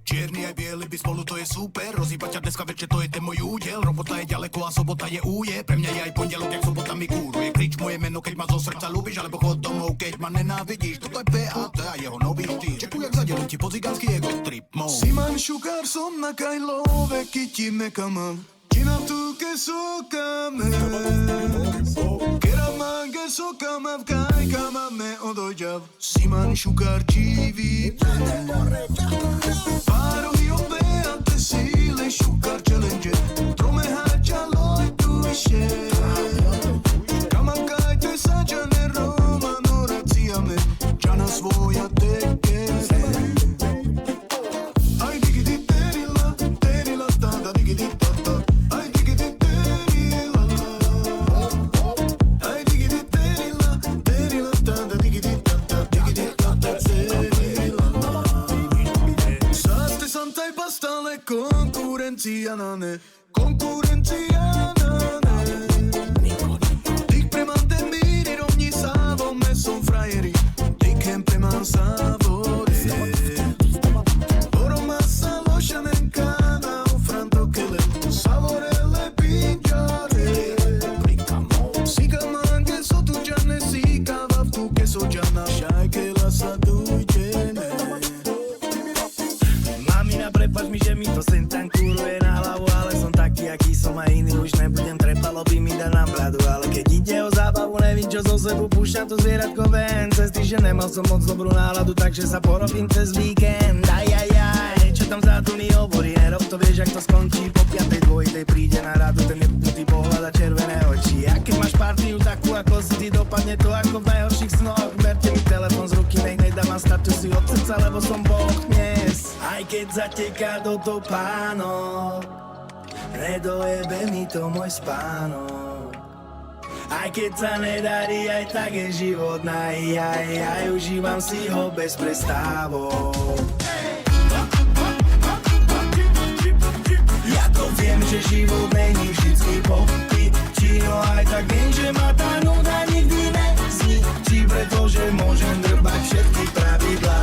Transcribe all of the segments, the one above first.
Čierny aj biely by spolu, to je super. Rozhýbať ťa dneska večer, to je ten môj údel. Robota je ďaleko a sobota je úje. Pre mňa je aj pondelok, jak sobota mi kúruje. Krič moje meno, keď ma zo srdca ľúbiš, alebo chod domov, keď ma nenávidíš. Toto je PAT a jeho nový štýl. Čekuj, jak zadelím ti po cigánsky ego trip mode. Simán šukár som na kajlove, kytíme kamam. Čina tu ke sokame. Keramage sokama v kaj kamame odojďav. Simán šukár číví. Párohy obeate síle šukár challenge. Trome hača loj tuše. Kamakajte sa čane Roma noraciame. Čana svoja teke. Aj digidi terila, terila tada digidi tata. Aj digidi terila. Aj digidi terila, terila tada digidi tata. Digidi tata terila. Saste santai bastale konkurencia nane. Konkurencia nane. Tik premante miri rovni savo me son frajeri. Tik hem preman savore. Oro massa lošanenkana u frantokele. Savorele pinjare. Sika mange sotuđane, sika vavtuke sođana. Šajkela sadujđene. Mamina, prepáč mi, že mi to sem tam kuruje na hlavu, ale som taký, aký som a iný už nebudem, trepalo by mi dať na bradu, ale keď ide o zábavu, nevím čo zo sebu, púšťam to zvieratko ven, cez týždeň nemal som moc dobrú náladu, takže sa porobím cez víkend, niečo tam zátu mi hovorí, nerob to, vieš, ak to skončí, po 5:00 príde na radu, ten neputý pohľad a červené oči, a keď máš partiu takú, ako si ty, dopadne to ako v najhorších snoch, berte mi telefon z ruky, nech nedávam statusy od srdca, lebo som Boh dnes. Aj keď zateká do topánok, nedojebe mi to môj spánok. Aj keď sa nedarí, aj tak je život aj užívam si ho bez prestávok. Ja to viem, že život není vždycky popy, no aj tak viem, že ma tá nuda nikdy nezničí, pretože môžem drbať všetky pravidlá.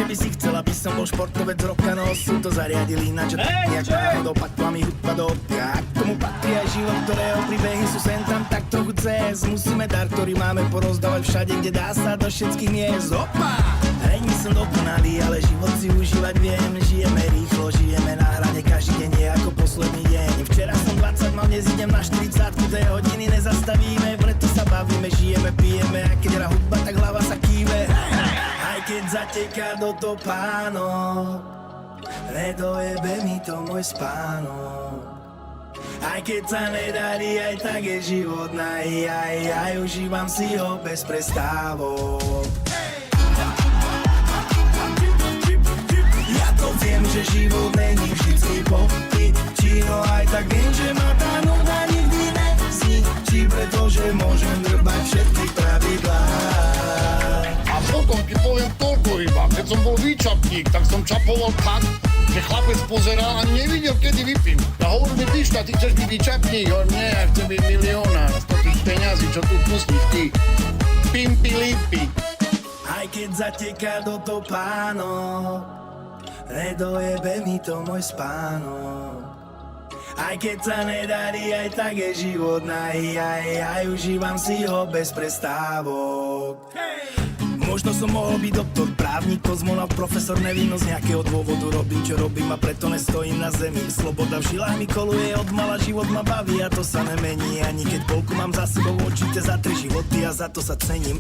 By si chcel, aby som bol športovec roka, no sú to zariadili ináč, nejak náhodou padla mi hudba do oka. K tomu patrí aj život, ktorého príbehy sú sem tam tak trochu cez. Musíme dar, ktorý máme porozdávať všade, kde dá sa do všetkých miest. Opa! Není som dokonalý, ale život si užívať viem. Žijeme rýchlo, žijeme na hrane, každý deň je ako posledný deň. Včera som 20 mal, dnes idem na 40, tie hodiny nezastavíme, preto sa bavíme, žijeme, pijeme, a keď hra hudba, tak hlava sa kýve. Keď zateká do topánok, nedojebe mi to môj spánok. Aj keď sa nedarí, aj tak je život aj užívam si ho bez prestávok. Ja to viem, že život není vždycky popy, no aj tak viem, že ma tá nuda nikdy nezničí, pretože môžem drbať všetky pravidlá. A potom ti poviem toľko iba, keď som bol výčapník, tak som čapoval tak, že chlapec pozeral a nevidel, kedy vypím. Ja hovorím mi, Pišta, ty chceš byť výčapník? Hovorím, nie, ja chcem byť milionár z tých peňazí, čo tu pustíš ty. Pimpi lipy. Aj keď zateká do topánok, nedojebe mi to môj spánok. Aj keď sa nedarí, aj tak je život aj užívam si ho bez prestávok. Možno som mohol byť doktor, právnik, kozmonaut, profesor, nevím, no z nejakého dôvodu robím, čo robím a preto nestojím na zemi. Sloboda v žilách mi koluje, od mala život ma baví a to sa nemení. Ani keď polku mám za sebou, určite za 3 životy a za to sa cením.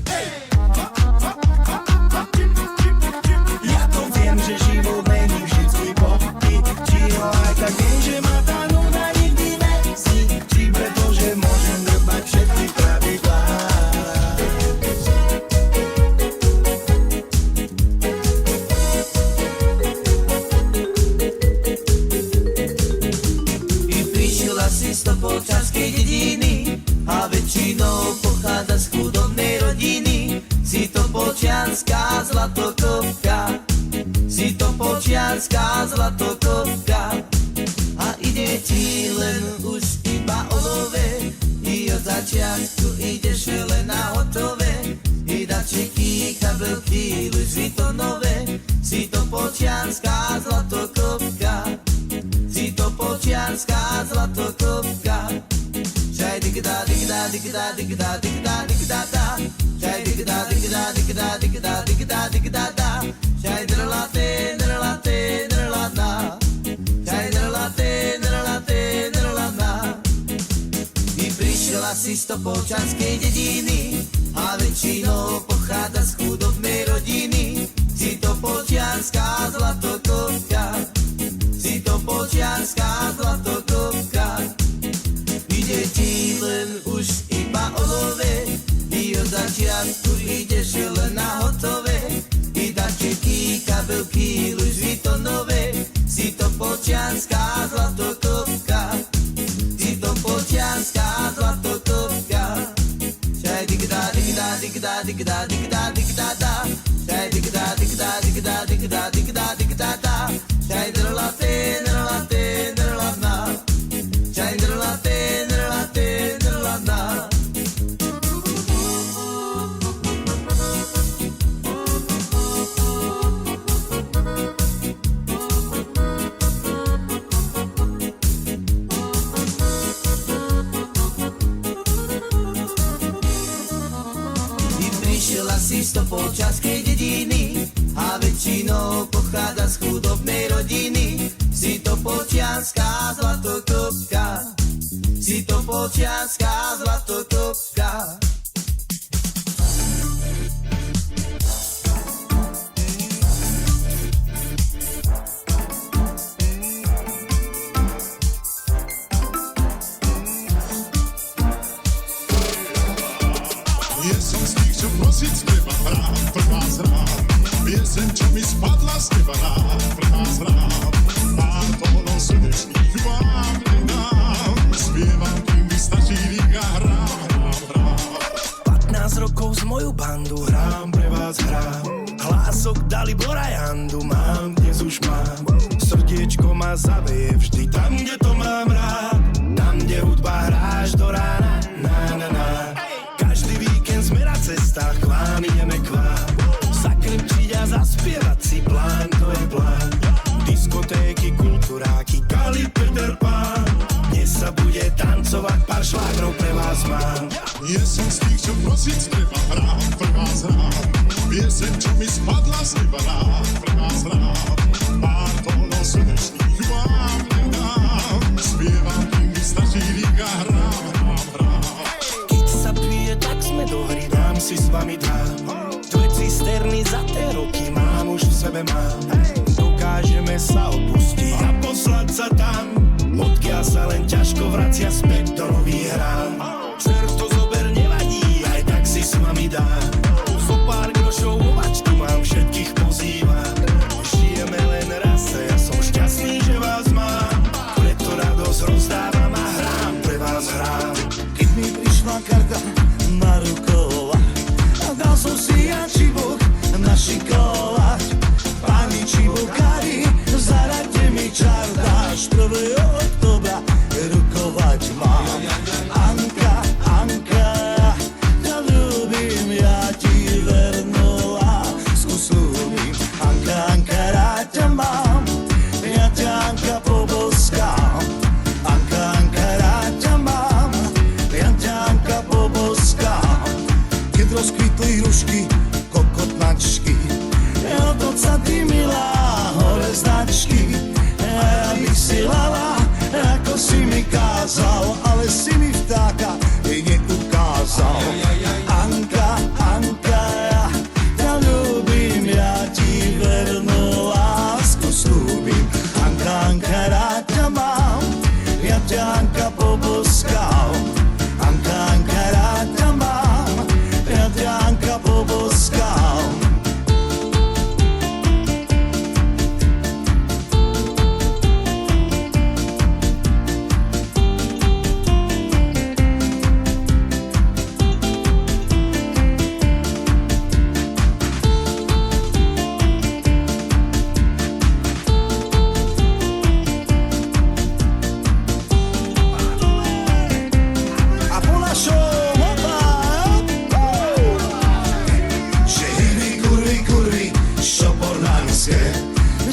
Ja to viem, že život není vždycky popy, no aj tak viem, že ma tá nuda nikdy nezničí, pretože môžem drbať všetky pravidlá. Z topolčanskej dediny a väčšinou pochádza z chudobnej rodiny. Si topolčianská zlatokovka, si topolčianská zlatokovka a ide ti len už iba o love. I od začiatku ideš len na hotové, i dačeky, kabelky, Louis Vuittonové. Počianská zlatokopka, si to počianská zlatokopka. Čaj digda digda digda digda digda digda da, čaj digda digda digda digda digda digda da, čaj drlate drlate drlana, čaj drlate drlate drlana. I prišla si z Topolčanskej dediny a väčšinou pochádza z chudobnej rodiny. Si to počianská zlatokopka, si to počianská zlatokopka. Ide ti len už iba o love, i od začiatku ideš len na hotové. I darčeky, kabelky, Louis Vuittonové. Si to počianská zlatokopka, si to počianská zlatokopka. Čaj digda digda digda digda digda digda da, čaj digda digda digda digda digda digda da, čaj drlate drlate drlana, čaj drlate drlate drlana. Si z Topolčanskej dediny a väčšinou pochádza z chudobnej rodiny. Si to počianská zlatokopka, si to počianská zlatokopka. Som z tých, čo prosiť treba hrám, prvá zrám. Pieseň, čo mi spadla z teba rád, prvá zrám. Pár tónov slnečných vám nedám, spievam, kým mi stačí rýka, hrám. 15 rokov z moju bandu hrám, pre vás hrám. Hlások dali Borajandu, mám, dnes už mám. Srdiečko ma zaveje vždy tam, kde to mám rád. Tam, kde hudba hráš do rána, na na na. Sme na cestách, k vám ideme k vám. Zakričiť a zaspievať si plán, to je plán. Diskotéky, kulturáky, Kali, Peter Pán. Dnes sa bude tancovať, pár šlágrov pre vás mám. Nie som z tých, čo prosiť treba hrám, prvá zrám. Pieseň, čo mi spadla z teba rád, prvá zrám. Pár tónov slnečných vám nedám, spievam, kým mi stačí rýka, hrám. Tak sme do hry, dám si s vami dám. Dve cisterny za tie roky mám, už v sebe mám. Dokážeme sa opustiť a poslať sa tam, odkiaľ sa len ťažko vracia späť do nových hrám. Čert to zober, nevadí, aj tak si s vami dám. Zo pár grošov ovačku mám, všetkých pozývam. Žijeme len raz a ja som šťastný, že vás mám. Preto radosť rozdávam a hrám, pre vás hrám. Keď mi prišla karta na rukovách a dal som si ja čibuk na šikovách. Pani čibukári, zaraďte mi čardáš, 1. októbra rukovať mám. Anka, Anka, ja ľúbim, ja ti vernú lásku slúbim. Anka, Anka, rád ťa mám, ja ťa, Anka, poboskám. Anka, Anka, rád ťa mám, ja ťa, Anka, poboskám. Keď rozkvitli hrušky, kokotnačky, to sa ty milá, hore značky. Ja bych si lala, ako si mi kázal, ale si mi vtáka neukázal. Anka, Anka, ja ľúbim, ja ti vernú lásku slúbim. Anka, Anka, rád ťa mám, ja ťa, Anka, poboskám. Anka, Anka, rád ťa mám, ja ťa, Anka, poboskám.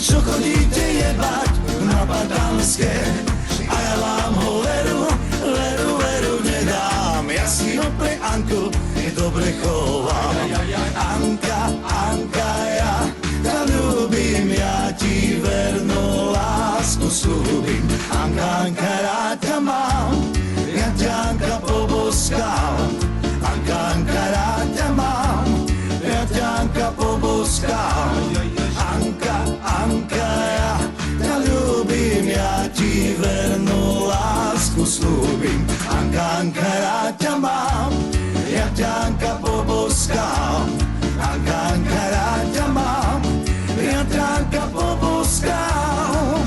čo chodíte jebať na Padanské. A ja vám ho veru nedám. Ja si ho pre Anku dobre chovám. Anka, ja ťa ľúbim, ja ti vernú lásku slúbim. Anka, rád ťa mám, ja ťa Anka poboskám. Anka, rád ťa mám, ja ťa Anka poboskám. Anka, ja ťa ľúbim, ja ti vernú lásku slúbim. Anka, rád ťa mám, ja ťa Anka poboskám. Anka, rád ťa mám, ja ťa Anka poboskám.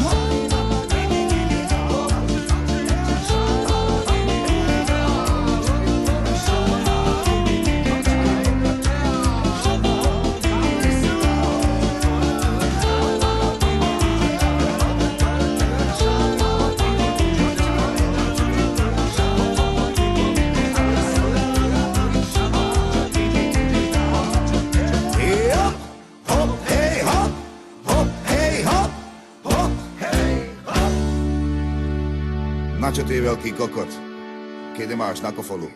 Na čo ty je veľký kokot, keď nemáš na kofolu?